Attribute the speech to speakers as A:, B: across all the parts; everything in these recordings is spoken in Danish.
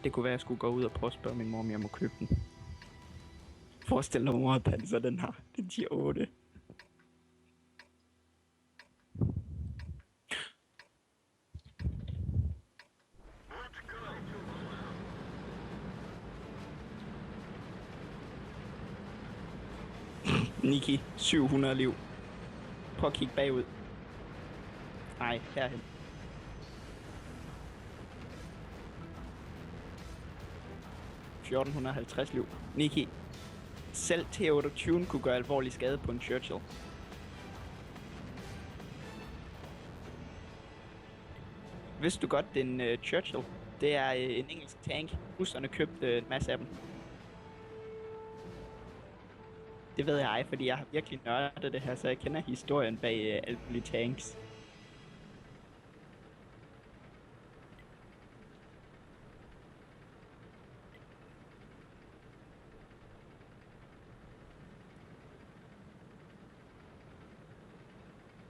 A: Det kunne være, at jeg skulle gå ud og prøve at spørge min mor, om jeg må købe den. Forestil dig, hvor meget panser den har. Den siger 8. Niki, 700 liv. Prøv at kigge bagud. Nej, herhen. $1450 liv. Niki, selv T28 kunne gøre alvorlig skade på en Churchill. Vidste du godt, det er en Churchill? Det er en engelsk tank. Russerne købte en masse af dem. Det ved jeg, fordi jeg har virkelig nørdet det her, så jeg kender historien bag alle mulige tanks.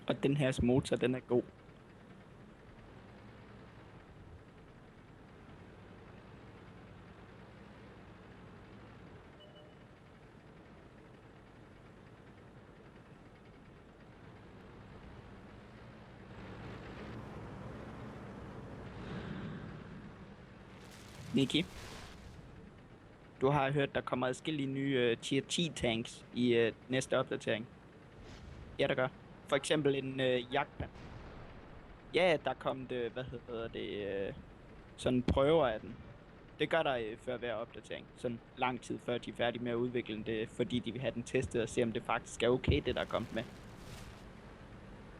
A: Og den her motor, den er god. Niki, du har hørt, der kommer adskillige nye tier 10 tanks i næste opdatering. Ja, der gør. For eksempel en jagtpand. Ja, der kom det, sådan prøver af den. Det gør der før hver opdatering. Sådan lang tid før de er færdige med at udvikle det, fordi de vil have den testet og se, om det faktisk er okay, det der er kommet med.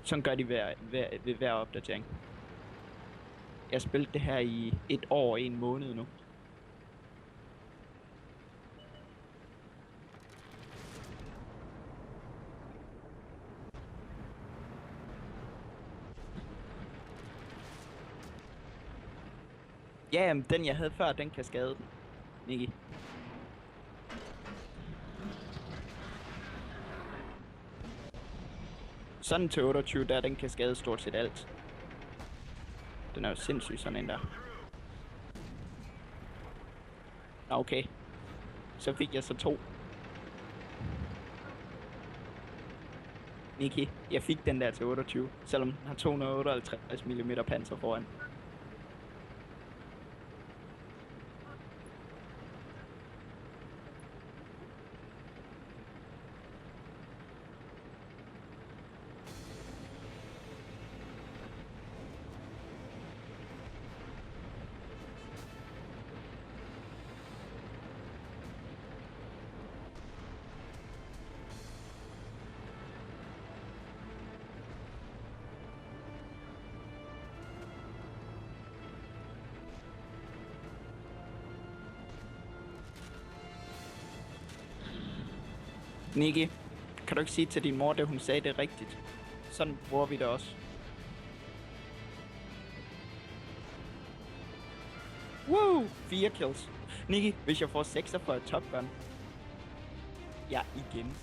A: Sådan gør de ved hver opdatering. Jeg har spillet det her i 1 år og 1 måned nu. Ja, jamen, den jeg havde før, den kan skade den, Niki. Sådan en til 28 der, den kan skade stort set alt. Den er jo sindssyg, sådan en der. Nå, okay. Så fik jeg så 2. Niki, jeg fik den der til 28, selvom den har 258 mm panser foran. Niki, kan du ikke sige til din mor, at hun sagde det rigtigt? Sådan bruger vi det også. Woo! 4 kills. Niki, hvis jeg får 6'er for et Top Gun. Ja, igen.